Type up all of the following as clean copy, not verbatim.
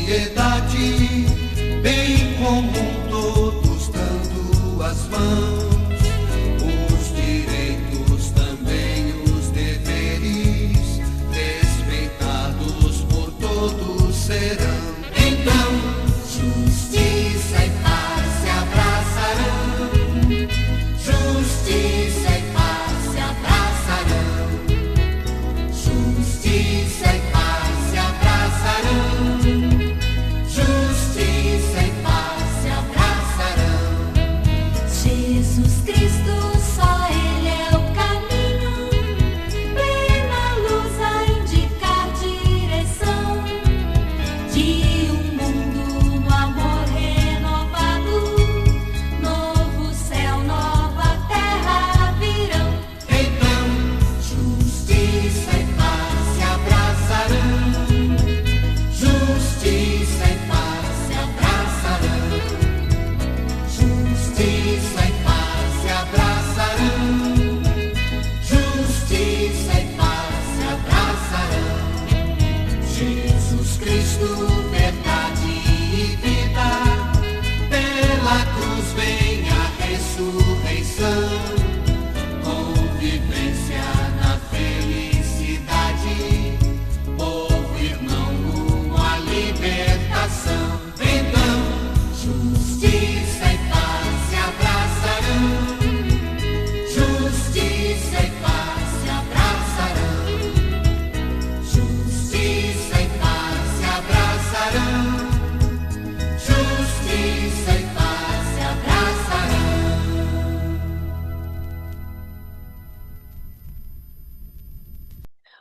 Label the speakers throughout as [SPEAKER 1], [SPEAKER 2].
[SPEAKER 1] sociedade, bem comum, todos dando as mãos, os direitos também os deveres, respeitados por todos serão. Então, justiça e paz se abraçarão, justiça e paz se abraçarão, justiça e paz se abraçarão, justiça e paz se abraçarão.
[SPEAKER 2] Jesus Cristo, só Ele é o caminho, plena luz a indicar direção de um mundo no amor renovado, novo céu, nova terra virão.
[SPEAKER 1] Então, justiça e paz se abraçarão, justiça e paz se abraçarão, justiça e paz se abraçarão, justiça e paz se abraçarão. Jesus Cristo, verdade e vida, pela cruz vem a ressurreição, convivência na felicidade, povo irmão rumo à libertação. Então, justiça e paz se abraçarão, justiça e paz se abraçarão, justiça e paz se abraçarão, justiça e paz se abraçarão.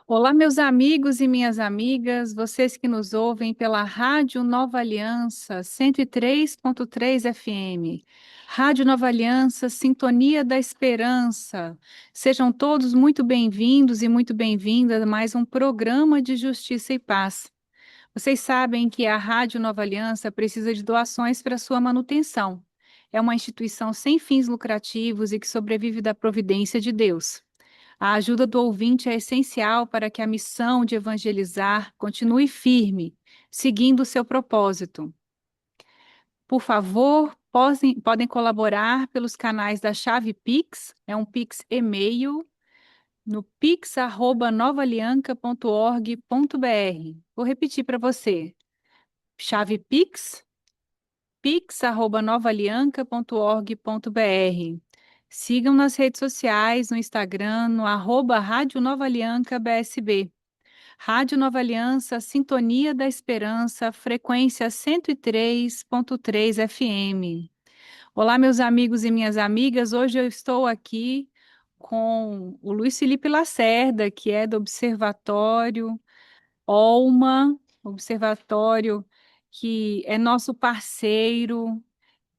[SPEAKER 3] Olá, meus amigos e minhas amigas, vocês que nos ouvem pela Rádio Nova Aliança 103.3 FM. Rádio Nova Aliança, Sintonia da Esperança. Sejam todos muito bem-vindos e muito bem-vindas a mais um programa de Justiça e Paz. Vocês sabem que a Rádio Nova Aliança precisa de doações para sua manutenção. É uma instituição sem fins lucrativos e que sobrevive da providência de Deus. A ajuda do ouvinte é essencial para que a missão de evangelizar continue firme, seguindo o seu propósito. Por favor, podem colaborar pelos canais da Chave Pix, é um Pix e-mail, no pix@novaalianca.org.br. Vou repetir para você. Chave Pix, pix@novaalianca.org.br. Sigam nas redes sociais, no Instagram, no @Rádio Nova Alianca BSB. Rádio Nova Aliança, Sintonia da Esperança, frequência 103.3 FM. Olá, meus amigos e minhas amigas. Hoje eu estou aqui com o Luiz Felipe Lacerda, que é do Observatório Olma, observatório que é nosso parceiro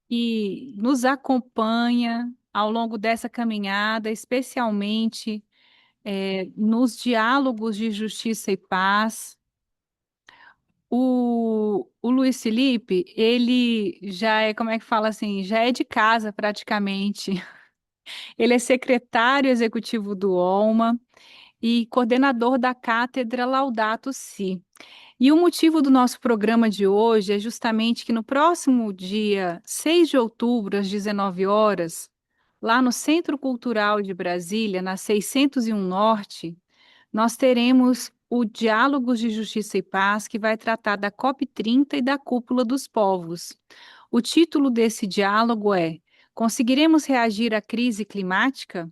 [SPEAKER 3] e nos acompanha ao longo dessa caminhada, especialmente nos diálogos de justiça e paz. O Luiz Felipe, ele já é, como é que fala assim, já é de casa praticamente. Ele é secretário executivo do OLMA e coordenador da cátedra Laudato Si. E o motivo do nosso programa de hoje é justamente que no próximo dia 6 de outubro, às 19 horas, lá no Centro Cultural de Brasília, na 601 Norte, nós teremos o Diálogos de Justiça e Paz, que vai tratar da COP30 e da Cúpula dos Povos. O título desse diálogo é Conseguiremos reagir à crise climática?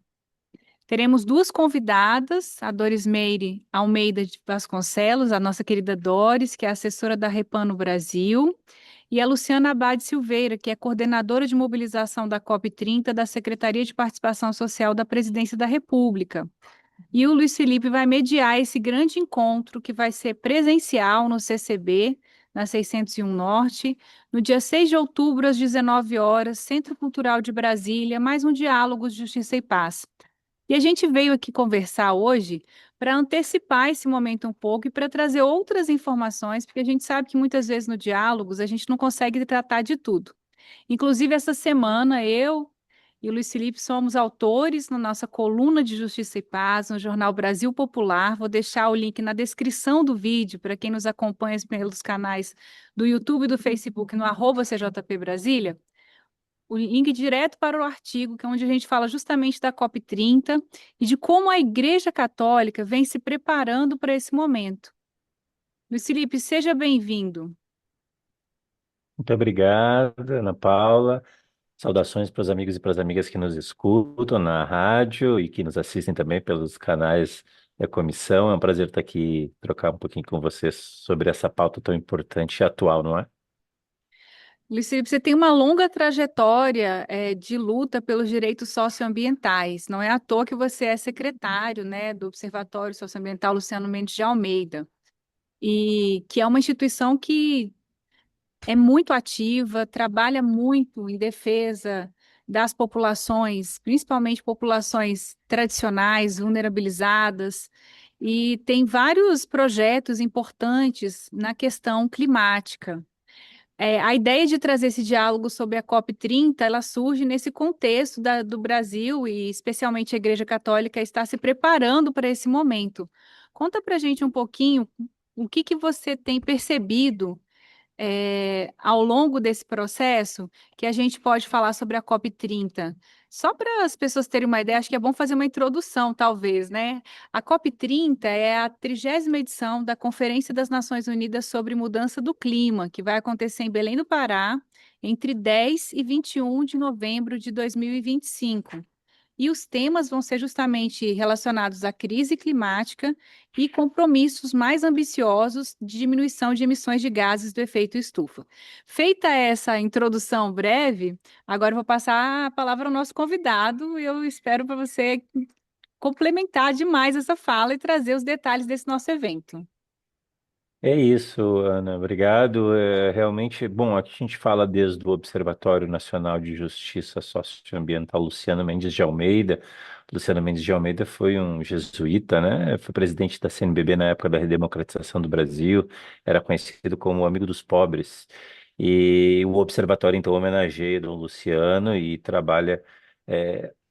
[SPEAKER 3] Teremos duas convidadas, a Doris Meire Almeida de Vasconcelos, a nossa querida Doris, que é assessora da Repano Brasil, e a Luciana Abade Silveira, que é coordenadora de mobilização da COP30 da Secretaria de Participação Social da Presidência da República. E o Luiz Felipe vai mediar esse grande encontro que vai ser presencial no CCB, na 601 Norte, no dia 6 de outubro, às 19 horas, Centro Cultural de Brasília, mais um Diálogos de Justiça e Paz. E a gente veio aqui conversar hoje para antecipar esse momento um pouco e para trazer outras informações, porque a gente sabe que muitas vezes no Diálogos a gente não consegue tratar de tudo. Inclusive, essa semana, eu e o Luiz Felipe somos autores na nossa coluna de Justiça e Paz, no jornal Brasil Popular. Vou deixar o link na descrição do vídeo para quem nos acompanha pelos canais do YouTube e do Facebook no @CJP Brasília. O link direto para o artigo, que é onde a gente fala justamente da COP30 e de como a Igreja Católica vem se preparando para esse momento. Luiz Felipe, seja bem-vindo.
[SPEAKER 4] Muito obrigado, Ana Paula. Saudações para os amigos e para as amigas que nos escutam na rádio e que nos assistem também pelos canais da comissão. É um prazer estar aqui trocar um pouquinho com vocês sobre essa pauta tão importante e atual, não é?
[SPEAKER 3] Luiz Felipe, você tem uma longa trajetória de luta pelos direitos socioambientais. Não é à toa que você é secretário, né, do Observatório Socioambiental Luciano Mendes de Almeida, e que é uma instituição que é muito ativa, trabalha muito em defesa das populações, principalmente populações tradicionais, vulnerabilizadas, e tem vários projetos importantes na questão climática. A ideia de trazer esse diálogo sobre a COP30, ela surge nesse contexto do Brasil e especialmente a Igreja Católica está se preparando para esse momento. Conta para a gente um pouquinho o que você tem percebido ao longo desse processo que a gente pode falar sobre a COP30. Só para as pessoas terem uma ideia, acho que é bom fazer uma introdução, talvez, né? A COP30 é a 30ª edição da Conferência das Nações Unidas sobre Mudança do Clima, que vai acontecer em Belém do Pará entre 10 e 21 de novembro de 2025. E os temas vão ser justamente relacionados à crise climática e compromissos mais ambiciosos de diminuição de emissões de gases do efeito estufa. Feita essa introdução breve, agora eu vou passar a palavra ao nosso convidado e eu espero para você complementar demais essa fala e trazer os detalhes desse nosso evento.
[SPEAKER 4] É isso, Ana. Obrigado. Realmente, bom, aqui a gente fala desde o Observatório Nacional de Justiça Socioambiental Luciano Mendes de Almeida. Luciano Mendes de Almeida foi um jesuíta, né? Foi presidente da CNBB na época da redemocratização do Brasil. Era conhecido como o amigo dos pobres. E o Observatório, então, homenageia Dom Luciano e trabalha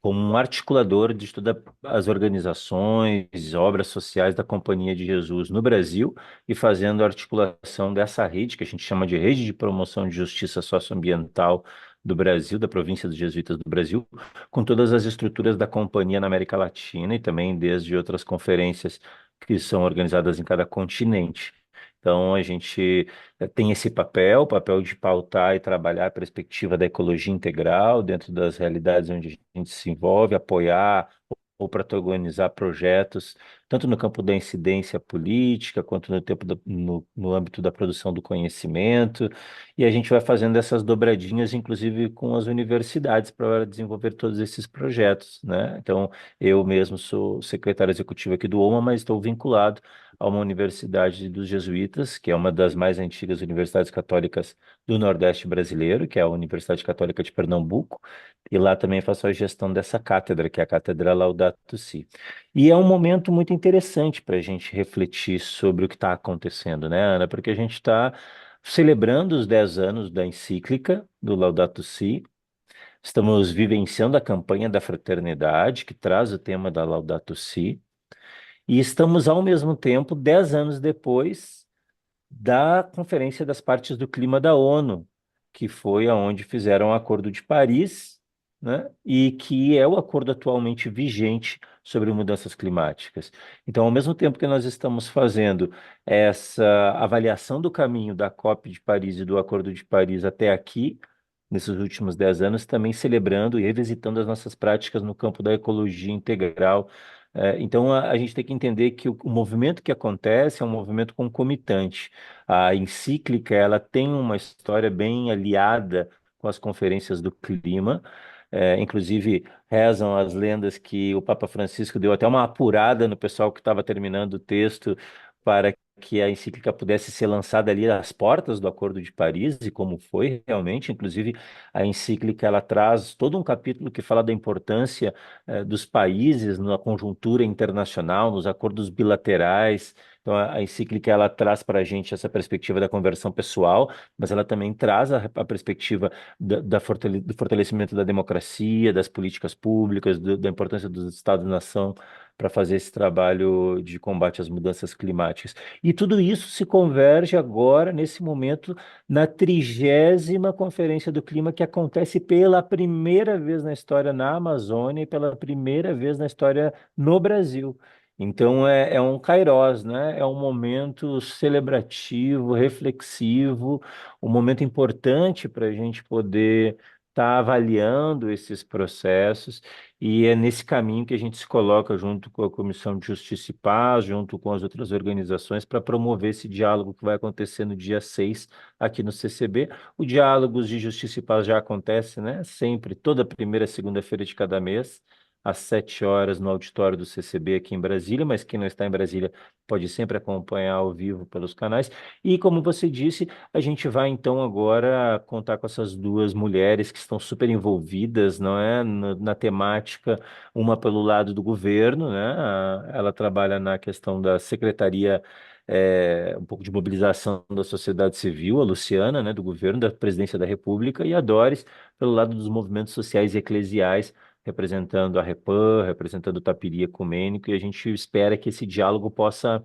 [SPEAKER 4] como um articulador de todas as organizações, obras sociais da Companhia de Jesus no Brasil e fazendo a articulação dessa rede, que a gente chama de Rede de Promoção de Justiça Socioambiental do Brasil, da província dos Jesuítas do Brasil, com todas as estruturas da companhia na América Latina e também desde outras conferências que são organizadas em cada continente. Então, a gente tem esse papel, o papel de pautar e trabalhar a perspectiva da ecologia integral dentro das realidades onde a gente se envolve, apoiar ou protagonizar projetos, tanto no campo da incidência política, quanto no âmbito da produção do conhecimento, e a gente vai fazendo essas dobradinhas, inclusive com as universidades, para desenvolver todos esses projetos, né? Então, eu mesmo sou secretário executivo aqui do OMA, mas estou vinculado a uma universidade dos jesuítas, que é uma das mais antigas universidades católicas do Nordeste brasileiro, que é a Universidade Católica de Pernambuco, e lá também faço a gestão dessa cátedra, que é a Cátedra Laudato Si. E é um momento muito interessante para a gente refletir sobre o que está acontecendo, né, Ana? Porque a gente está celebrando os 10 anos da encíclica do Laudato Si, estamos vivenciando a campanha da fraternidade, que traz o tema da Laudato Si, e estamos, ao mesmo tempo, 10 anos depois da Conferência das Partes do Clima da ONU, que foi aonde fizeram o Acordo de Paris, né? E que é o acordo atualmente vigente sobre mudanças climáticas. Então, ao mesmo tempo que nós estamos fazendo essa avaliação do caminho da COP de Paris e do Acordo de Paris até aqui, nesses últimos 10 anos, também celebrando e revisitando as nossas práticas no campo da ecologia integral. Então, a gente tem que entender que o movimento que acontece é um movimento concomitante. A encíclica, ela tem uma história bem aliada com as conferências do clima. Inclusive, rezam as lendas que o Papa Francisco deu até uma apurada no pessoal que estava terminando o texto para que a encíclica pudesse ser lançada ali às portas do Acordo de Paris, e como foi realmente. Inclusive, a encíclica ela traz todo um capítulo que fala da importância dos países na conjuntura internacional, nos acordos bilaterais. Então, a encíclica ela traz para a gente essa perspectiva da conversão pessoal, mas ela também traz a perspectiva do fortalecimento da democracia, das políticas públicas, da importância dos Estados-nação para fazer esse trabalho de combate às mudanças climáticas. E tudo isso se converge agora, nesse momento, na 30ª Conferência do Clima, que acontece pela primeira vez na história na Amazônia e pela primeira vez na história no Brasil. Então é um kairós, né? É um momento celebrativo, reflexivo, um momento importante para a gente poder estar avaliando esses processos, e é nesse caminho que a gente se coloca junto com a Comissão de Justiça e Paz, junto com as outras organizações, para promover esse diálogo que vai acontecer no dia 6 aqui no CCB. O Diálogos de Justiça e Paz já acontece, né? Sempre, toda primeira segunda-feira de cada mês, às 7 horas, no auditório do CCB aqui em Brasília, mas quem não está em Brasília pode sempre acompanhar ao vivo pelos canais. E como você disse, a gente vai então agora contar com essas duas mulheres que estão super envolvidas, não é, na temática, uma pelo lado do governo, né? Ela trabalha na questão da secretaria, um pouco de mobilização da sociedade civil, a Luciana, né, do governo, da Presidência da República, e a Doris pelo lado dos movimentos sociais e eclesiais, representando a Repam, representando o Tapiri Ecumênico, e a gente espera que esse diálogo possa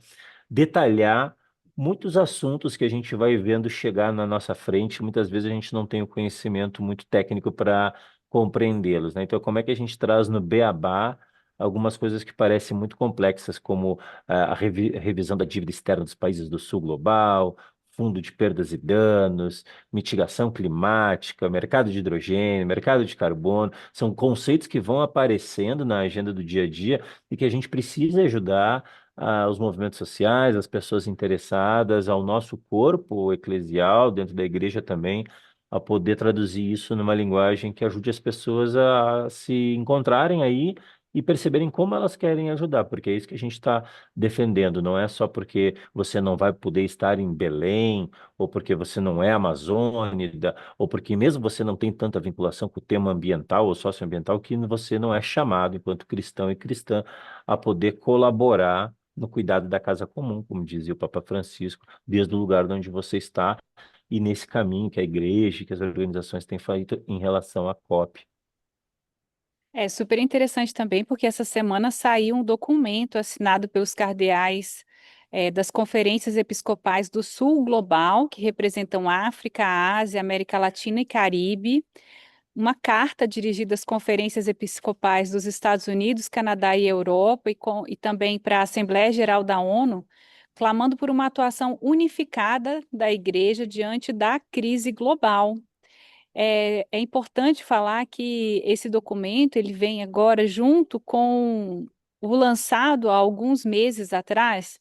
[SPEAKER 4] detalhar muitos assuntos que a gente vai vendo chegar na nossa frente. Muitas vezes a gente não tem o conhecimento muito técnico para compreendê-los, né? Então, como é que a gente traz no beabá algumas coisas que parecem muito complexas, como a revisão da dívida externa dos países do Sul global, fundo de perdas e danos, mitigação climática, mercado de hidrogênio, mercado de carbono, são conceitos que vão aparecendo na agenda do dia a dia e que a gente precisa ajudar os movimentos sociais, as pessoas interessadas, ao nosso corpo eclesial, dentro da igreja também, a poder traduzir isso numa linguagem que ajude as pessoas a se encontrarem aí e perceberem como elas querem ajudar, porque é isso que a gente está defendendo, não é só porque você não vai poder estar em Belém, ou porque você não é amazônida, ou porque mesmo você não tem tanta vinculação com o tema ambiental ou socioambiental, que você não é chamado, enquanto cristão e cristã, a poder colaborar no cuidado da casa comum, como dizia o Papa Francisco, desde o lugar onde você está e nesse caminho que a igreja, que as organizações têm feito em relação à COP.
[SPEAKER 3] É super interessante também, porque essa semana saiu um documento assinado pelos cardeais das conferências episcopais do Sul Global, que representam África, Ásia, América Latina e Caribe, uma carta dirigida às conferências episcopais dos Estados Unidos, Canadá e Europa, e também para a Assembleia Geral da ONU, clamando por uma atuação unificada da Igreja diante da crise global. É importante falar que esse documento ele vem agora junto com o lançado há alguns meses atrás,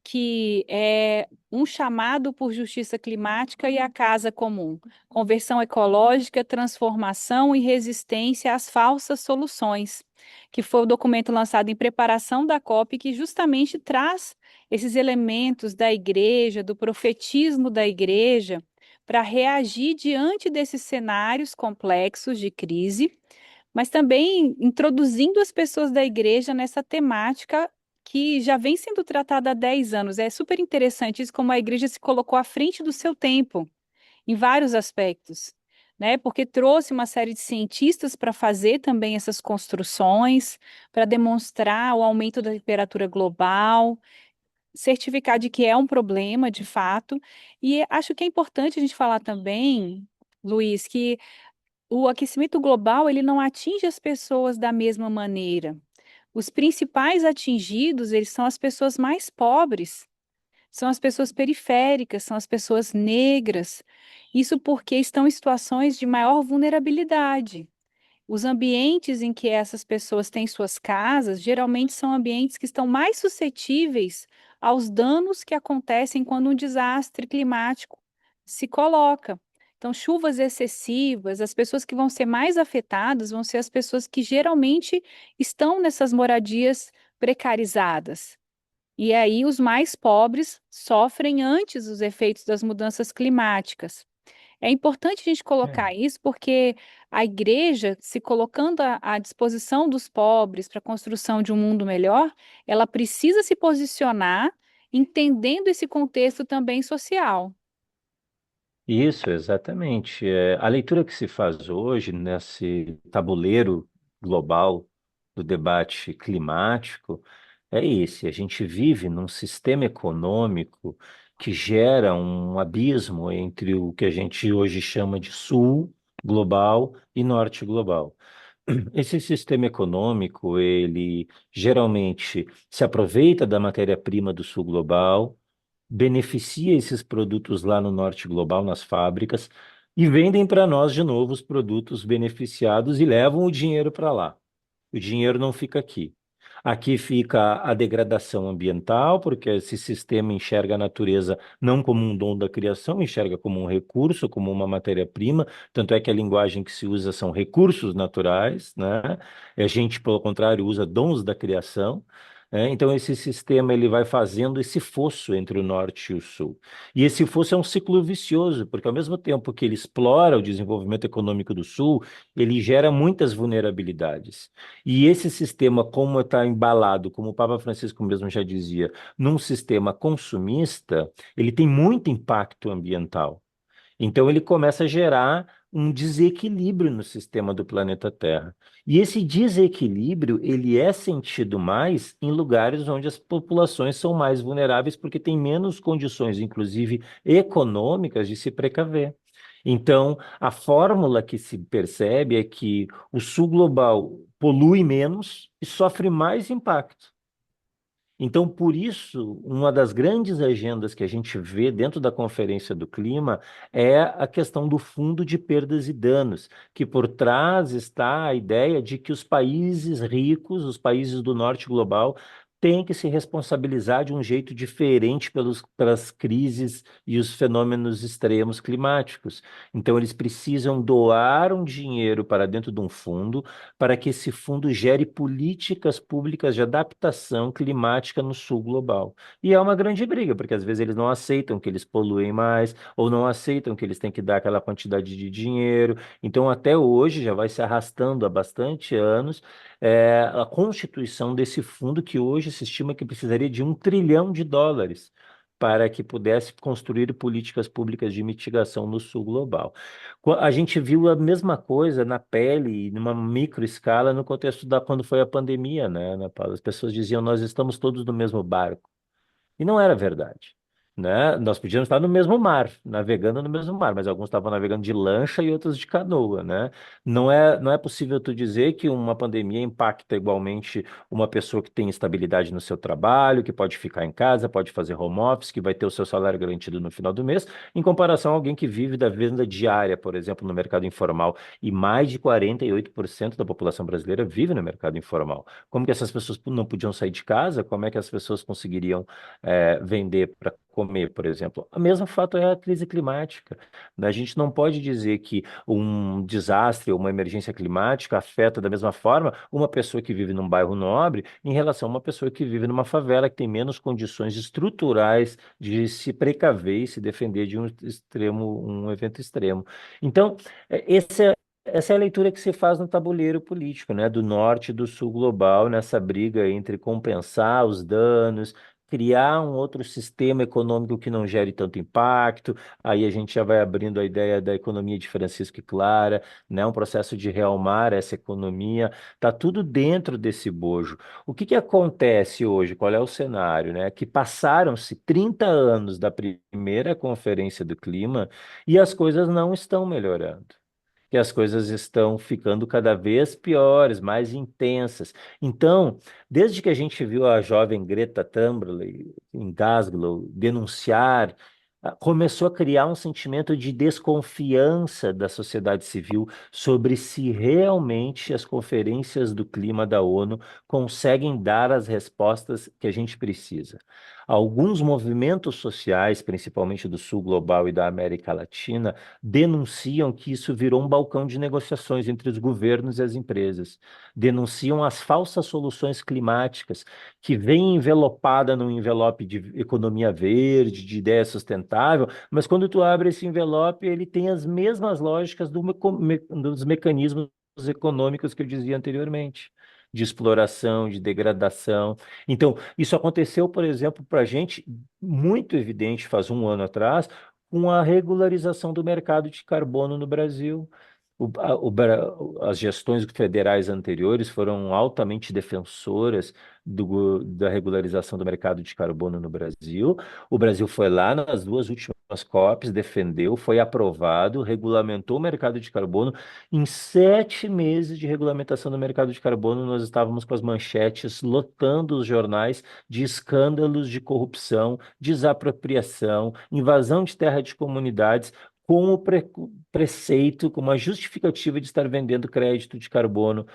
[SPEAKER 3] que é um chamado por justiça climática e a casa comum, conversão ecológica, transformação e resistência às falsas soluções, que foi o documento lançado em preparação da COP, que justamente traz esses elementos da igreja, do profetismo da igreja, para reagir diante desses cenários complexos de crise, mas também introduzindo as pessoas da igreja nessa temática que já vem sendo tratada há 10 anos. É super interessante isso, como a igreja se colocou à frente do seu tempo, em vários aspectos, né? Porque trouxe uma série de cientistas para fazer também essas construções, para demonstrar o aumento da temperatura global, certificar de que é um problema, de fato. E acho que é importante a gente falar também, Luiz, que o aquecimento global ele não atinge as pessoas da mesma maneira. Os principais atingidos, eles são as pessoas mais pobres, são as pessoas periféricas, são as pessoas negras. Isso porque estão em situações de maior vulnerabilidade. Os ambientes em que essas pessoas têm suas casas, geralmente são ambientes que estão mais suscetíveis aos danos que acontecem quando um desastre climático se coloca. Então, chuvas excessivas, as pessoas que vão ser mais afetadas vão ser as pessoas que geralmente estão nessas moradias precarizadas. E aí, os mais pobres sofrem antes os efeitos das mudanças climáticas. É importante a gente
[SPEAKER 4] É.
[SPEAKER 3] colocar isso porque a igreja, se colocando à disposição dos pobres para a construção de um mundo melhor, ela precisa se posicionar entendendo esse contexto também social.
[SPEAKER 4] Isso, exatamente. A leitura que se faz hoje nesse tabuleiro global do debate climático é esse. A gente vive num sistema econômico que gera um abismo entre o que a gente hoje chama de sul global e norte global. Esse sistema econômico, ele geralmente se aproveita da matéria-prima do sul global, beneficia esses produtos lá no norte global, nas fábricas, e vendem para nós de novo os produtos beneficiados e levam o dinheiro para lá. O dinheiro não fica aqui. Aqui fica a degradação ambiental, porque esse sistema enxerga a natureza não como um dom da criação, enxerga como um recurso, como uma matéria-prima. Tanto é que a linguagem que se usa são recursos naturais, né? E a gente, pelo contrário, usa dons da criação. Então, esse sistema ele vai fazendo esse fosso entre o norte e o sul. E esse fosso é um ciclo vicioso, porque ao mesmo tempo que ele explora o desenvolvimento econômico do sul, ele gera muitas vulnerabilidades. E esse sistema, como está embalado, como o Papa Francisco mesmo já dizia, num sistema consumista, ele tem muito impacto ambiental. Então ele começa a gerar um desequilíbrio no sistema do planeta Terra. E esse desequilíbrio, ele é sentido mais em lugares onde as populações são mais vulneráveis porque têm menos condições, inclusive econômicas, de se precaver. Então, a fórmula que se percebe é que o sul global polui menos e sofre mais impacto. Então, por isso, uma das grandes agendas que a gente vê dentro da Conferência do Clima é a questão do fundo de perdas e danos, que por trás está a ideia de que os países ricos, os países do norte global, têm que se responsabilizar de um jeito diferente pelas crises e os fenômenos extremos climáticos. Então, eles precisam doar um dinheiro para dentro de um fundo para que esse fundo gere políticas públicas de adaptação climática no sul global. E é uma grande briga, porque às vezes eles não aceitam que eles poluem mais, ou não aceitam que eles têm que dar aquela quantidade de dinheiro. Então, até hoje, já vai se arrastando há bastante anos, a constituição desse fundo, que hoje se estima que precisaria de US$ 1 trilhão para que pudesse construir políticas públicas de mitigação no sul global. A gente viu a mesma coisa na pele, numa micro escala, no contexto da quando foi a pandemia, né, Ana Paula? As pessoas diziam, nós estamos todos no mesmo barco. E não era verdade, né? Nós podíamos estar no mesmo mar, navegando no mesmo mar, mas alguns estavam navegando de lancha e outros de canoa, né? Não é possível tu dizer que uma pandemia impacta igualmente uma pessoa que tem estabilidade no seu trabalho, que pode ficar em casa, pode fazer home office, que vai ter o seu salário garantido no final do mês, em comparação a alguém que vive da venda diária, por exemplo, no mercado informal, e mais de 48% da população brasileira vive no mercado informal. Como que essas pessoas não podiam sair de casa? Como é que as pessoas conseguiriam vender para comer, por exemplo? O mesmo fato é a crise climática, né? A gente não pode dizer que um desastre ou uma emergência climática afeta da mesma forma uma pessoa que vive num bairro nobre em relação a uma pessoa que vive numa favela que tem menos condições estruturais de se precaver e se defender de um extremo, um evento extremo. Então, essa é a leitura que se faz no tabuleiro político, né, do norte e do sul global, nessa briga entre compensar os danos, criar um outro sistema econômico que não gere tanto impacto. Aí a gente já vai abrindo a ideia da economia de Francisco e Clara, né, um processo de realmar essa economia. Tá tudo dentro desse bojo. O que que acontece hoje? Qual é o cenário, né? Que passaram-se 30 anos da primeira conferência do clima e as coisas não estão melhorando, que as coisas estão ficando cada vez piores, mais intensas. Então, desde que a gente viu a jovem Greta Thunberg em Glasgow denunciar, começou a criar um sentimento de desconfiança da sociedade civil sobre se realmente as conferências do clima da ONU conseguem dar as respostas que a gente precisa. Alguns movimentos sociais, principalmente do Sul Global e da América Latina, denunciam que isso virou um balcão de negociações entre os governos e as empresas. Denunciam as falsas soluções climáticas, que vêm envelopada num envelope de economia verde, de ideia sustentável, mas quando tu abre esse envelope, ele tem as mesmas lógicas dos mecanismos econômicos que eu dizia anteriormente, de exploração, de degradação. Então, isso aconteceu, por exemplo, para a gente, muito evidente, faz um ano atrás, com a regularização do mercado de carbono no Brasil. As gestões federais anteriores foram altamente defensoras da regularização do mercado de carbono no Brasil. O Brasil foi lá nas duas últimas COPs, defendeu, foi aprovado, regulamentou o mercado de carbono. Em 7 meses de regulamentação do mercado de carbono, nós estávamos com as manchetes lotando os jornais de escândalos de corrupção, desapropriação, invasão de terra de comunidades, com o preceito, com uma justificativa de estar vendendo crédito de carbono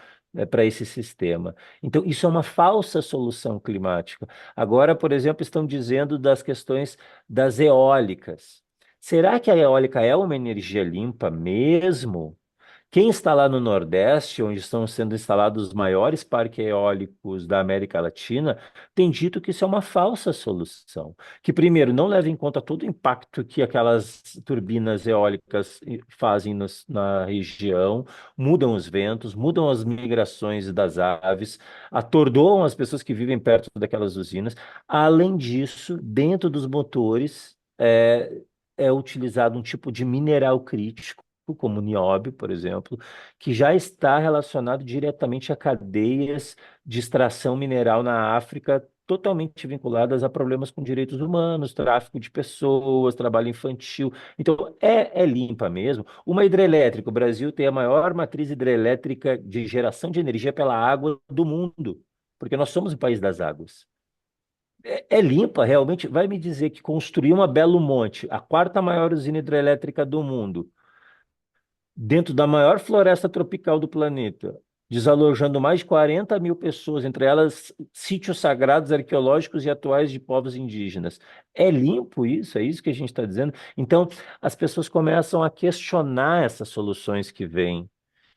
[SPEAKER 4] para esse sistema. Então, isso é uma falsa solução climática. Agora, por exemplo, estão dizendo das questões das eólicas. Será que a eólica é uma energia limpa mesmo? Quem está lá no Nordeste, onde estão sendo instalados os maiores parques eólicos da América Latina, tem dito que isso é uma falsa solução. Que, primeiro, não leva em conta todo o impacto que aquelas turbinas eólicas fazem na região, mudam os ventos, mudam as migrações das aves, atordoam as pessoas que vivem perto daquelas usinas. Além disso, dentro dos motores, é utilizado um tipo de mineral crítico, como o nióbio, por exemplo, que já está relacionado diretamente a cadeias de extração mineral na África, totalmente vinculadas a problemas com direitos humanos, tráfico de pessoas, trabalho infantil. Então, é limpa mesmo. Uma hidrelétrica, o Brasil tem a maior matriz hidrelétrica de geração de energia pela água do mundo, porque nós somos o país das águas. É limpa, realmente. Vai me dizer que construir uma Belo Monte, a quarta maior usina hidrelétrica do mundo, dentro da maior floresta tropical do planeta, desalojando mais de 40 mil pessoas, entre elas sítios sagrados arqueológicos e atuais de povos indígenas. É limpo isso? É isso que a gente está dizendo? Então, as pessoas começam a questionar essas soluções que vêm.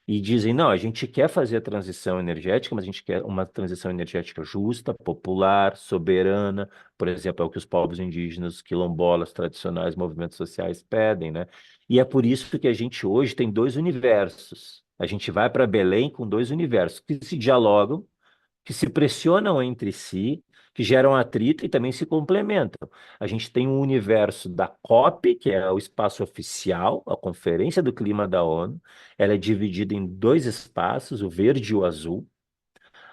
[SPEAKER 4] E dizem, não, a gente quer fazer a transição energética, mas a gente quer uma transição energética justa, popular, soberana, por exemplo, é o que os povos indígenas, quilombolas, tradicionais, movimentos sociais pedem, né? E é por isso que a gente hoje tem dois universos. A gente vai para Belém com dois universos que se dialogam, que se pressionam entre si, que geram atrito e também se complementam. A gente tem um universo da COP, que é o espaço oficial, a Conferência do Clima da ONU. Ela é dividida em dois espaços, o verde e o azul.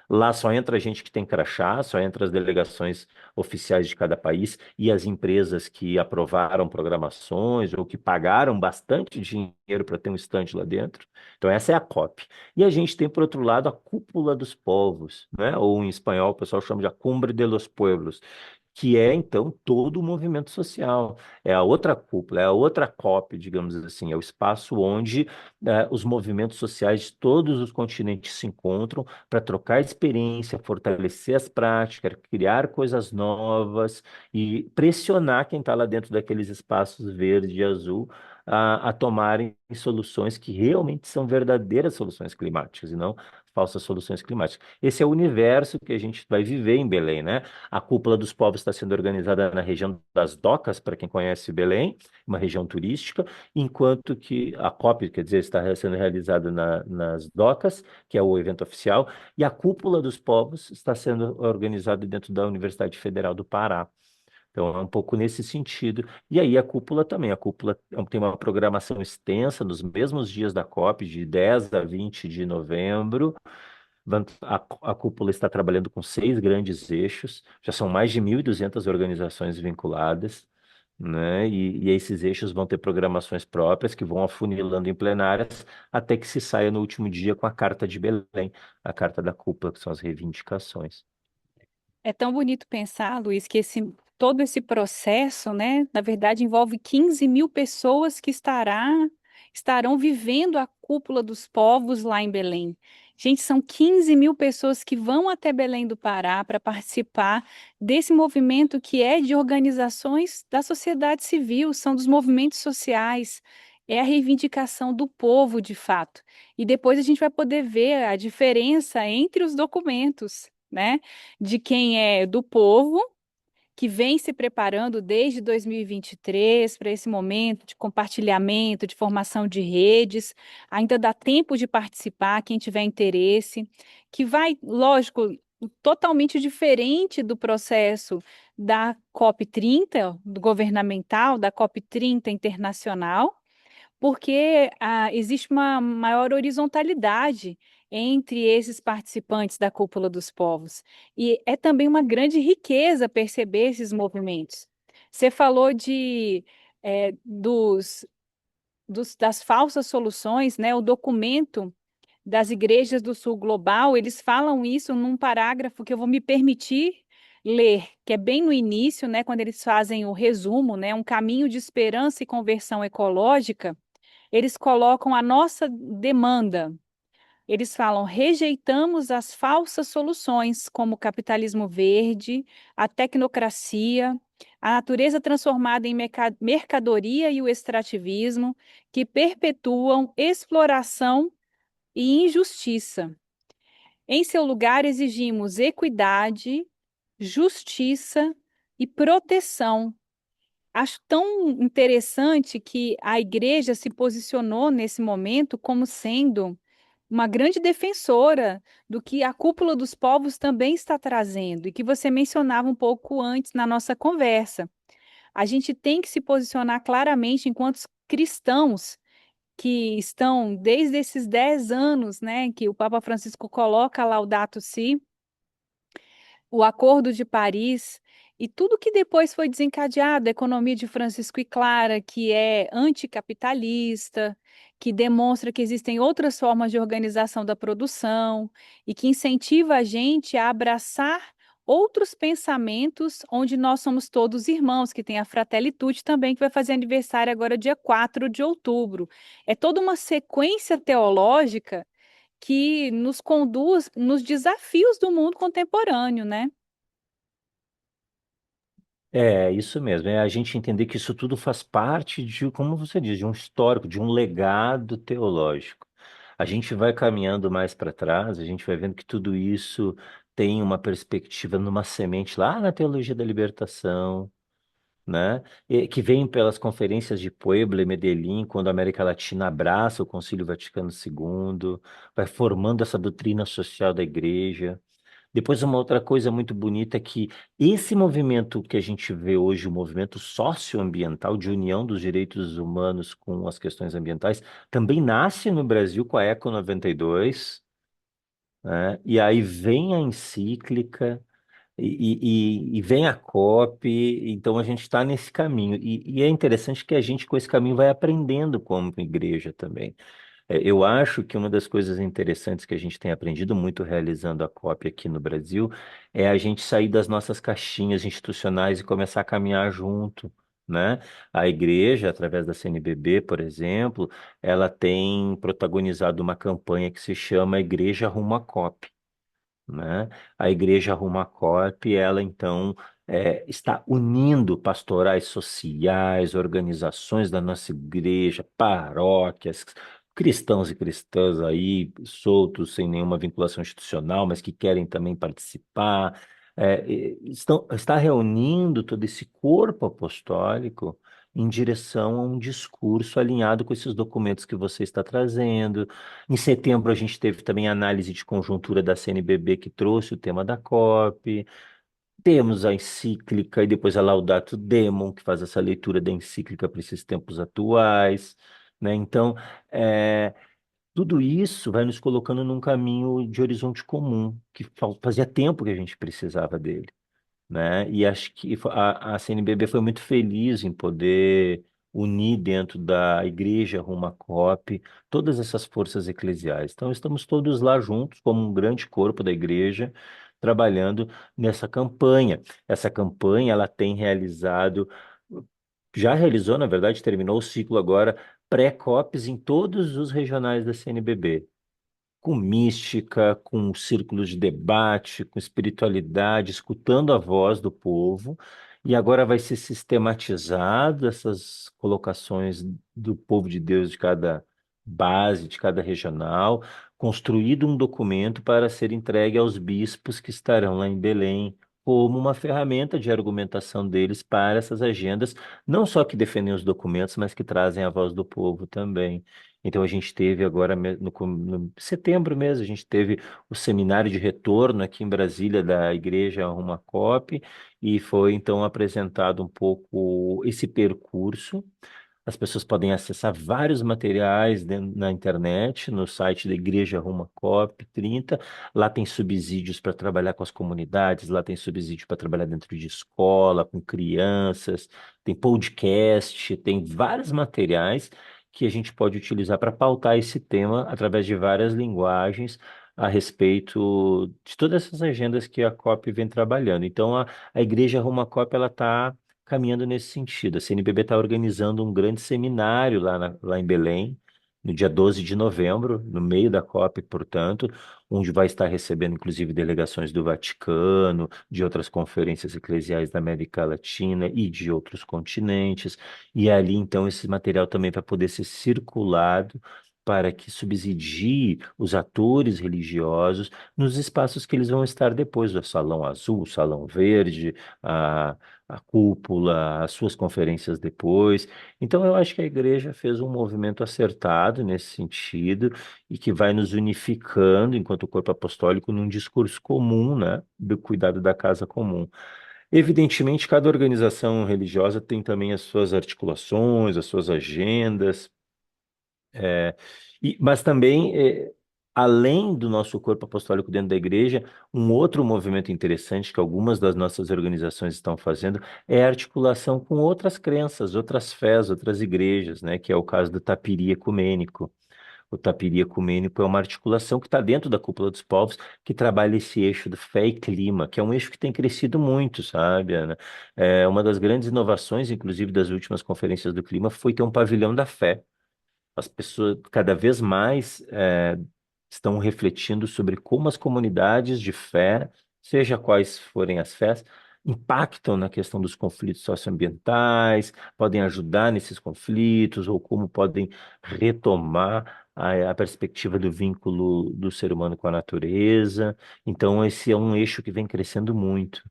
[SPEAKER 4] Lá só entra a gente que tem crachá, só entra as delegações oficiais de cada país e as empresas que aprovaram programações ou que pagaram bastante dinheiro para ter um estande lá dentro. Então, essa é a COP. E a gente tem, por outro lado, a Cúpula dos Povos, né? Ou em espanhol o pessoal chama de a Cumbre de los Pueblos, que é então todo o movimento social. É a outra cúpula, é a outra COP, digamos assim, é o espaço onde os movimentos sociais de todos os continentes se encontram para trocar experiência, fortalecer as práticas, criar coisas novas e pressionar quem está lá dentro daqueles espaços verde e azul a tomarem soluções que realmente são verdadeiras soluções climáticas e não falsas soluções climáticas. Esse é o universo que a gente vai viver em Belém, né? A Cúpula dos Povos está sendo organizada na região das Docas, para quem conhece Belém, uma região turística, enquanto que a COP, quer dizer, está sendo realizada nas Docas, que é o evento oficial, e a Cúpula dos Povos está sendo organizada dentro da Universidade Federal do Pará. Então, é um pouco nesse sentido. E aí, a cúpula também. A cúpula tem uma programação extensa nos mesmos dias da COP, de 10 a 20 de novembro. A cúpula está trabalhando com 6 grandes eixos, já são mais de 1.200 organizações vinculadas, né? E esses eixos vão ter programações próprias que vão afunilando em plenárias até que se saia no último dia com a Carta de Belém, a Carta da Cúpula, que são as reivindicações.
[SPEAKER 3] É tão bonito pensar, Luiz, que todo esse processo, né, na verdade, envolve 15 mil pessoas que estarão vivendo a cúpula dos povos lá em Belém. Gente, são 15 mil pessoas que vão até Belém do Pará para participar desse movimento que é de organizações da sociedade civil, são dos movimentos sociais, é a reivindicação do povo, de fato. E depois a gente vai poder ver a diferença entre os documentos, né? De quem é do povo, que vem se preparando desde 2023 para esse momento de compartilhamento, de formação de redes. Ainda dá tempo de participar, quem tiver interesse, que vai, lógico, totalmente diferente do processo da COP30, do governamental, da COP30 internacional, porque existe uma maior horizontalidade entre esses participantes da Cúpula dos Povos. E é também uma grande riqueza perceber esses movimentos. Você falou das falsas soluções, né? O documento das igrejas do Sul Global, eles falam isso num parágrafo que eu vou me permitir ler, que é bem no início, né? Quando eles fazem o resumo, né? Um caminho de esperança e conversão ecológica, eles colocam a nossa demanda. Eles falam: rejeitamos as falsas soluções, como o capitalismo verde, a tecnocracia, a natureza transformada em mercadoria e o extrativismo, que perpetuam exploração e injustiça. Em seu lugar, exigimos equidade, justiça e proteção. Acho tão interessante que a igreja se posicionou nesse momento como sendo uma grande defensora do que a Cúpula dos Povos também está trazendo, e que você mencionava um pouco antes na nossa conversa. A gente tem que se posicionar claramente enquanto cristãos que estão desde esses 10 anos, né, que o Papa Francisco coloca Laudato Si, o Acordo de Paris e tudo que depois foi desencadeado, a economia de Francisco e Clara, que é anticapitalista, que demonstra que existem outras formas de organização da produção e que incentiva a gente a abraçar outros pensamentos onde nós somos todos irmãos, que tem a Fratelli Tutti também, que vai fazer aniversário agora dia 4 de outubro. É toda uma sequência teológica que nos conduz nos desafios do mundo contemporâneo, né?
[SPEAKER 4] É, isso mesmo. É a gente entender que isso tudo faz parte de, como você diz, de um histórico, de um legado teológico. A gente vai caminhando mais para trás, a gente vai vendo que tudo isso tem uma perspectiva numa semente lá na teologia da libertação, né? Que vem pelas conferências de Puebla e Medellín, quando a América Latina abraça o Concílio Vaticano II, vai formando essa doutrina social da igreja. Depois, uma outra coisa muito bonita é que esse movimento que a gente vê hoje, o movimento socioambiental de união dos direitos humanos com as questões ambientais, também nasce no Brasil com a Eco 92, né? E aí vem a encíclica e vem a COP, então a gente está nesse caminho. E é interessante que a gente, com esse caminho, vai aprendendo como igreja também. Eu acho que uma das coisas interessantes que a gente tem aprendido muito realizando a COP aqui no Brasil é a gente sair das nossas caixinhas institucionais e começar a caminhar junto, né? A igreja, através da CNBB, por exemplo, ela tem protagonizado uma campanha que se chama Igreja Rumo à COP, né? A Igreja Rumo Corp, ela então está unindo pastorais sociais, organizações da nossa igreja, paróquias, cristãos e cristãs aí soltos, sem nenhuma vinculação institucional, mas que querem também participar. Está reunindo todo esse corpo apostólico em direção a um discurso alinhado com esses documentos que você está trazendo. Em setembro, a gente teve também a análise de conjuntura da CNBB, que trouxe o tema da COP. Temos a encíclica e depois a Laudato Demum, que faz essa leitura da encíclica para esses tempos atuais, né? Então, é, tudo isso vai nos colocando num caminho de horizonte comum, que fazia tempo que a gente precisava dele, né? E acho que a CNBB foi muito feliz em poder unir dentro da Igreja Rumo à COP todas essas forças eclesiais. Então, estamos todos lá juntos, como um grande corpo da igreja, trabalhando nessa campanha. Essa campanha, ela tem realizado, já realizou, na verdade, terminou o ciclo agora, pré-COPs em todos os regionais da CNBB, com mística, com círculos de debate, com espiritualidade, escutando a voz do povo, e agora vai ser sistematizado essas colocações do povo de Deus de cada base, de cada regional, construído um documento para ser entregue aos bispos que estarão lá em Belém, como uma ferramenta de argumentação deles para essas agendas, não só que defendem os documentos, mas que trazem a voz do povo também. Então a gente teve agora no setembro mesmo, a gente teve o seminário de retorno aqui em Brasília da Igreja Arruma Cop e foi então apresentado um pouco esse percurso. As pessoas podem acessar vários materiais na internet, no site da Igreja Roma Cop 30. Lá tem subsídios para trabalhar com as comunidades, lá tem subsídio para trabalhar dentro de escola, com crianças, tem podcast, tem vários materiais que a gente pode utilizar para pautar esse tema através de várias linguagens a respeito de todas essas agendas que a COP vem trabalhando. Então, a Igreja Roma Cop ela está caminhando nesse sentido. A CNBB está organizando um grande seminário lá em Belém, no dia 12 de novembro, no meio da COP, portanto, onde vai estar recebendo, inclusive, delegações do Vaticano, de outras conferências eclesiais da América Latina e de outros continentes. E ali, então, esse material também vai poder ser circulado para que subsidie os atores religiosos nos espaços que eles vão estar depois, o Salão Azul, o Salão Verde, a cúpula, as suas conferências depois. Então, eu acho que a igreja fez um movimento acertado nesse sentido e que vai nos unificando enquanto corpo apostólico num discurso comum, né, do cuidado da casa comum. Evidentemente, cada organização religiosa tem também as suas articulações, as suas agendas, é, mas também, além do nosso corpo apostólico dentro da igreja, um outro movimento interessante que algumas das nossas organizações estão fazendo é a articulação com outras crenças, outras fés, outras igrejas, né? Que é o caso do Tapiri Ecumênico. O Tapiri Ecumênico é uma articulação que está dentro da Cúpula dos Povos, que trabalha esse eixo do fé e clima, que é um eixo que tem crescido muito, sabe, Ana? É, uma das grandes inovações, inclusive, das últimas conferências do clima foi ter um pavilhão da fé. As pessoas cada vez mais estão refletindo sobre como as comunidades de fé, seja quais forem as fés, impactam na questão dos conflitos socioambientais, podem ajudar nesses conflitos, ou como podem retomar a perspectiva do vínculo do ser humano com a natureza. Então, esse é um eixo que vem crescendo muito.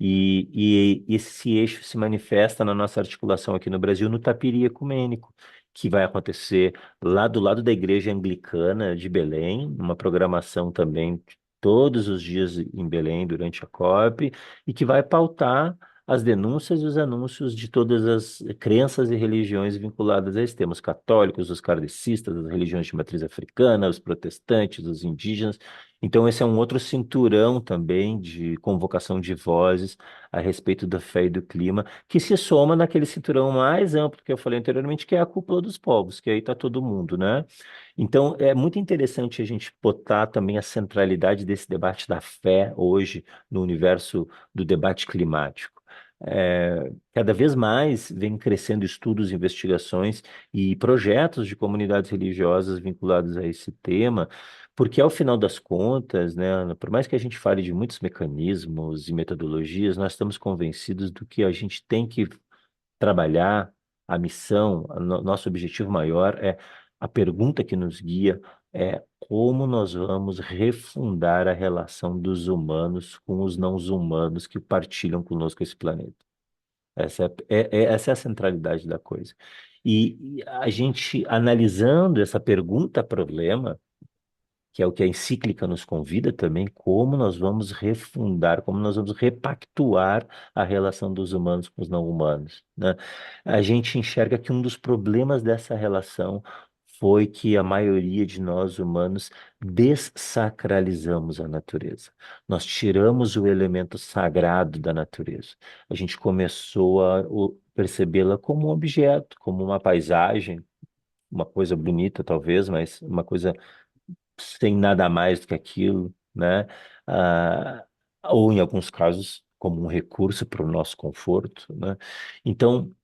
[SPEAKER 4] E esse eixo se manifesta na nossa articulação aqui no Brasil no Tapiri Ecumênico, que vai acontecer lá do lado da Igreja Anglicana de Belém, uma programação também todos os dias em Belém durante a COP, e que vai pautar as denúncias e os anúncios de todas as crenças e religiões vinculadas a esse tema, os católicos, os kardecistas, as religiões de matriz africana, os protestantes, os indígenas. Então, esse é um outro cinturão também de convocação de vozes a respeito da fé e do clima, que se soma naquele cinturão mais amplo que eu falei anteriormente, que é a cúpula dos povos, que aí está todo mundo, né? Então, é muito interessante a gente botar também a centralidade desse debate da fé hoje no universo do debate climático. Cada vez mais vem crescendo estudos, investigações e projetos de comunidades religiosas vinculados a esse tema, porque ao final das contas, né, Ana, por mais que a gente fale de muitos mecanismos e metodologias, nós estamos convencidos do que a gente tem que trabalhar, a missão, nosso objetivo maior é a pergunta que nos guia é como nós vamos refundar a relação dos humanos com os não humanos que partilham conosco esse planeta. Essa é a centralidade da coisa. E a gente, analisando essa pergunta-problema, que é o que a encíclica nos convida também, como nós vamos refundar, como nós vamos repactuar a relação dos humanos com os não humanos, né? A gente enxerga que um dos problemas dessa relação foi que a maioria de nós humanos dessacralizamos a natureza. Nós tiramos o elemento sagrado da natureza. A gente começou a percebê-la como um objeto, como uma paisagem, uma coisa bonita, talvez, mas uma coisa sem nada mais do que aquilo, né? Ah, ou em alguns casos como um recurso para o nosso conforto, né? Então,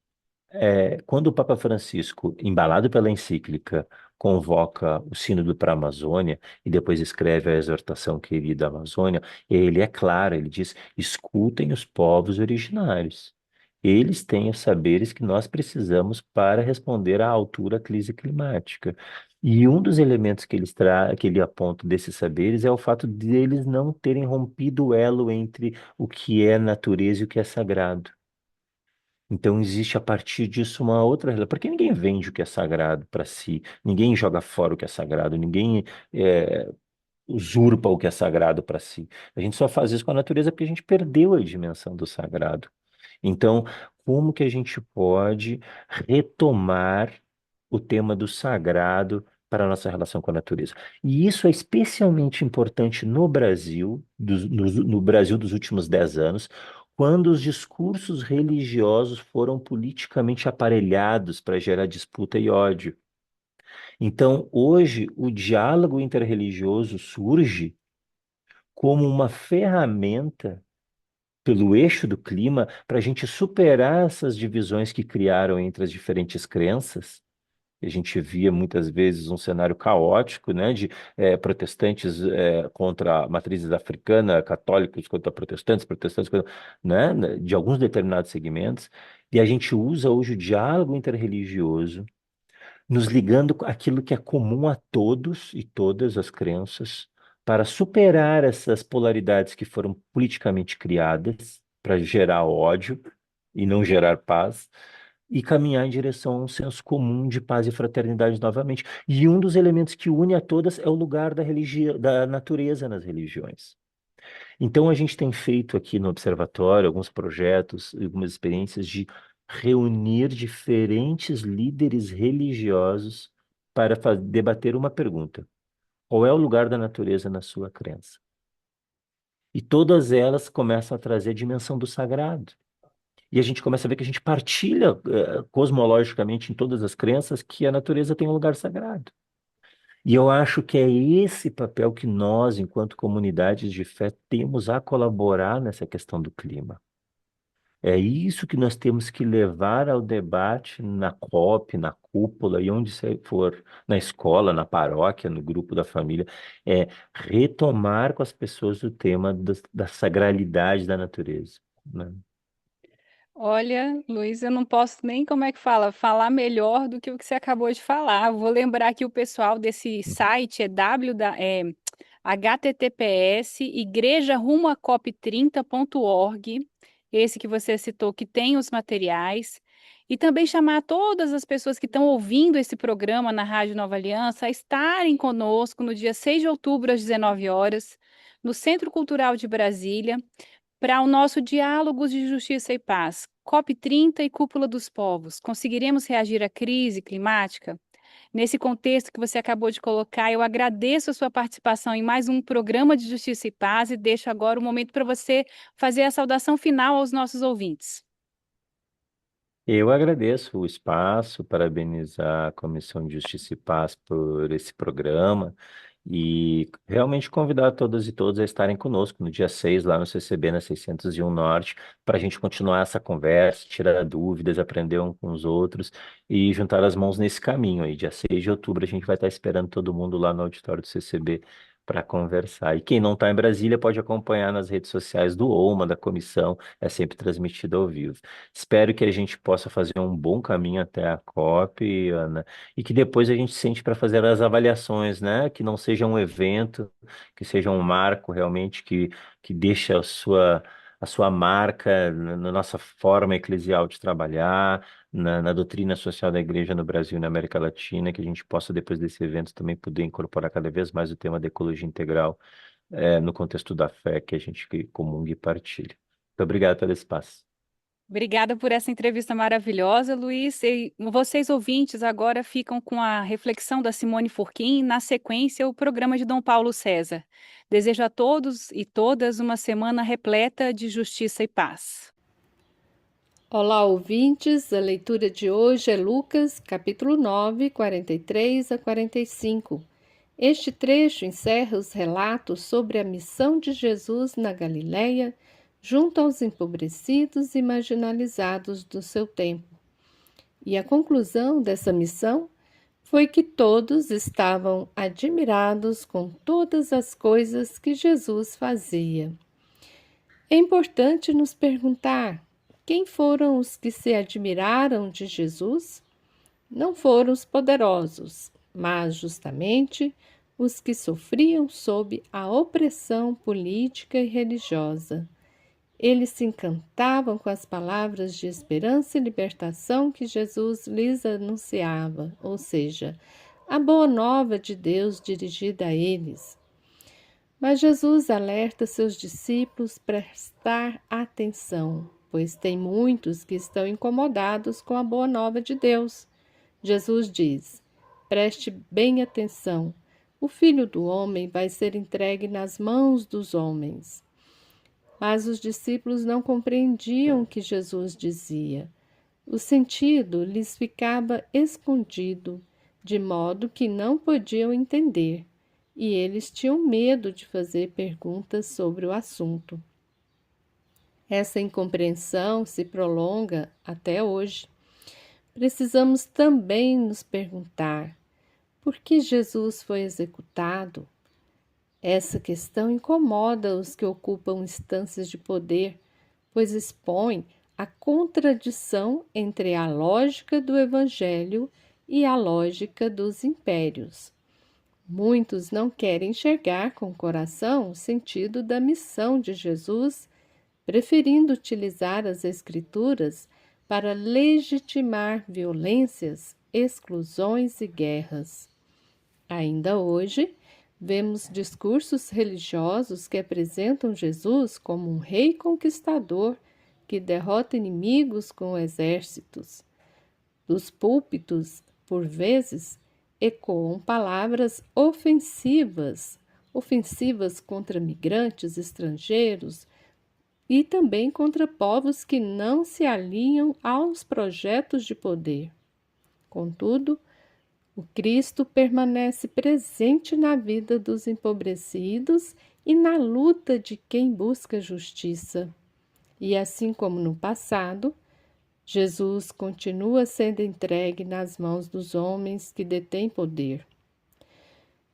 [SPEAKER 4] quando o Papa Francisco, embalado pela encíclica, convoca o Sínodo para a Amazônia e depois escreve a exortação querida à Amazônia, ele é claro, ele diz: escutem os povos originários. Eles têm os saberes que nós precisamos para responder à altura à crise climática. E um dos elementos que ele aponta desses saberes é o fato de eles não terem rompido o elo entre o que é natureza e o que é sagrado. Então existe a partir disso uma outra relação, porque ninguém vende o que é sagrado para si, ninguém joga fora o que é sagrado, ninguém usurpa o que é sagrado para si. A gente só faz isso com a natureza porque a gente perdeu a dimensão do sagrado. Então, como que a gente pode retomar o tema do sagrado para a nossa relação com a natureza? E isso é especialmente importante no Brasil, no Brasil dos últimos 10 anos, quando os discursos religiosos foram politicamente aparelhados para gerar disputa e ódio. Então, hoje, o diálogo interreligioso surge como uma ferramenta pelo eixo do clima para a gente superar essas divisões que criaram entre as diferentes crenças. A gente via muitas vezes um cenário caótico, né, de protestantes contra matrizes africanas, católicos contra protestantes, protestantes contra, né, de alguns determinados segmentos. E a gente usa hoje o diálogo interreligioso nos ligando com aquilo que é comum a todos e todas as crenças, para superar essas polaridades que foram politicamente criadas para gerar ódio e não gerar paz, e caminhar em direção a um senso comum de paz e fraternidade novamente. E um dos elementos que une a todas é o lugar da religião, da natureza nas religiões. Então, a gente tem feito aqui no Observatório alguns projetos, algumas experiências de reunir diferentes líderes religiosos para debater uma pergunta: qual é o lugar da natureza na sua crença? E todas elas começam a trazer a dimensão do sagrado. E a gente começa a ver que a gente partilha cosmologicamente em todas as crenças que a natureza tem um lugar sagrado. E eu acho que é esse papel que nós, enquanto comunidades de fé, temos a colaborar nessa questão do clima. É isso que nós temos que levar ao debate na COP, na cúpula e onde você for, na escola, na paróquia, no grupo da família, é retomar com as pessoas o tema da sagralidade da natureza, né?
[SPEAKER 3] Olha, Luiz, eu não posso nem, como é que fala, falar melhor do que o que você acabou de falar. Vou lembrar que o pessoal desse site é https igrejarumoacop30.org, esse que você citou, que tem os materiais, e também chamar todas as pessoas que estão ouvindo esse programa na Rádio Nova Aliança a estarem conosco no dia 6 de outubro, às 19 horas, no Centro Cultural de Brasília, para o nosso Diálogos de Justiça e Paz, COP30 e Cúpula dos Povos. Conseguiremos reagir à crise climática? Nesse contexto que você acabou de colocar, eu agradeço a sua participação em mais um programa de Justiça e Paz e deixo agora o momento para você fazer a saudação final aos nossos ouvintes.
[SPEAKER 4] Eu agradeço o espaço, parabenizar a Comissão de Justiça e Paz por esse programa e realmente convidar todas e todos a estarem conosco no dia 6 lá no CCB, na 601 Norte, para a gente continuar essa conversa, tirar dúvidas, aprender um com os outros e juntar as mãos nesse caminho aí. Dia 6 de outubro a gente vai estar esperando todo mundo lá no auditório do CCB para conversar. E quem não está em Brasília pode acompanhar nas redes sociais do OMA, da comissão, é sempre transmitido ao vivo. Espero que a gente possa fazer um bom caminho até a COP, Ana, e que depois a gente sente para fazer as avaliações, né? Que não seja um evento, que seja um marco realmente que deixe a sua marca na nossa forma eclesial de trabalhar, na doutrina social da igreja no Brasil e na América Latina, que a gente possa, depois desse evento, também poder incorporar cada vez mais o tema da ecologia integral, no contexto da fé que a gente comunga e partilha. Muito obrigado pelo espaço.
[SPEAKER 3] Obrigada por essa entrevista maravilhosa, Luiz. E vocês ouvintes agora ficam com a reflexão da Simone Furquim, na sequência, o programa de Dom Paulo César. Desejo a todos e todas uma semana repleta de justiça e paz.
[SPEAKER 5] Olá, ouvintes. A leitura de hoje é Lucas, capítulo 9, 43 a 45. Este trecho encerra os relatos sobre a missão de Jesus na Galileia, junto aos empobrecidos e marginalizados do seu tempo. E a conclusão dessa missão foi que todos estavam admirados com todas as coisas que Jesus fazia. É importante nos perguntar Quem foram os que se admiraram de Jesus? Não foram os poderosos, mas justamente os que sofriam sob a opressão política e religiosa. Eles se encantavam com as palavras de esperança e libertação que Jesus lhes anunciava, ou seja, a boa nova de Deus dirigida a eles. Mas Jesus alerta seus discípulos para prestar atenção, pois tem muitos que estão incomodados com a boa nova de Deus. Jesus diz: preste bem atenção, o Filho do Homem vai ser entregue nas mãos dos homens. Mas os discípulos não compreendiam o que Jesus dizia. O sentido lhes ficava escondido, de modo que não podiam entender, e eles tinham medo de fazer perguntas sobre o assunto. Essa incompreensão se prolonga até hoje. Precisamos também nos perguntar: por que Jesus foi executado? Essa questão incomoda os que ocupam instâncias de poder, pois expõe a contradição entre a lógica do Evangelho e a lógica dos impérios. Muitos não querem enxergar com o coração o sentido da missão de Jesus, preferindo utilizar as Escrituras para legitimar violências, exclusões e guerras. Ainda hoje, vemos discursos religiosos que apresentam Jesus como um rei conquistador que derrota inimigos com exércitos. Dos púlpitos, por vezes, ecoam palavras ofensivas contra migrantes estrangeiros e também contra povos que não se alinham aos projetos de poder. Contudo, o Cristo permanece presente na vida dos empobrecidos e na luta de quem busca justiça. E assim como no passado, Jesus continua sendo entregue nas mãos dos homens que detêm poder.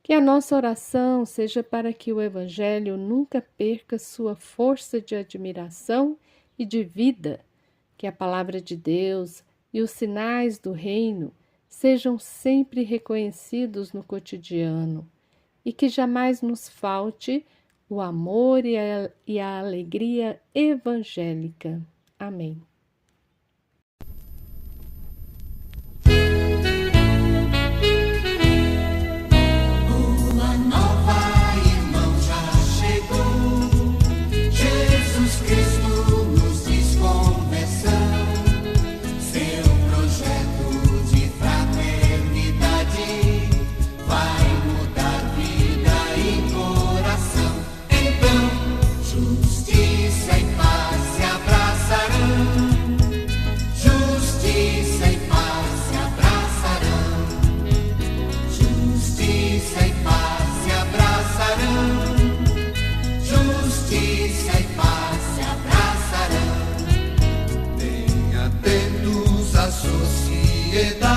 [SPEAKER 5] Que a nossa oração seja para que o Evangelho nunca perca sua força de admiração e de vida, que a palavra de Deus e os sinais do reino sejam sempre reconhecidos no cotidiano e que jamais nos falte o amor e a alegria evangélica. Amém.
[SPEAKER 1] Boa nova, irmão, já chegou. Jesus Cristo nos diz conversão. Seu projeto de fraternidade vai mudar vida e coração. Então, justiça e paz se abraçarão. Justiça e paz se abraçarão. Justiça e paz se abraçarão. Justiça e paz se abraçarão. Bem atentos à sociedade.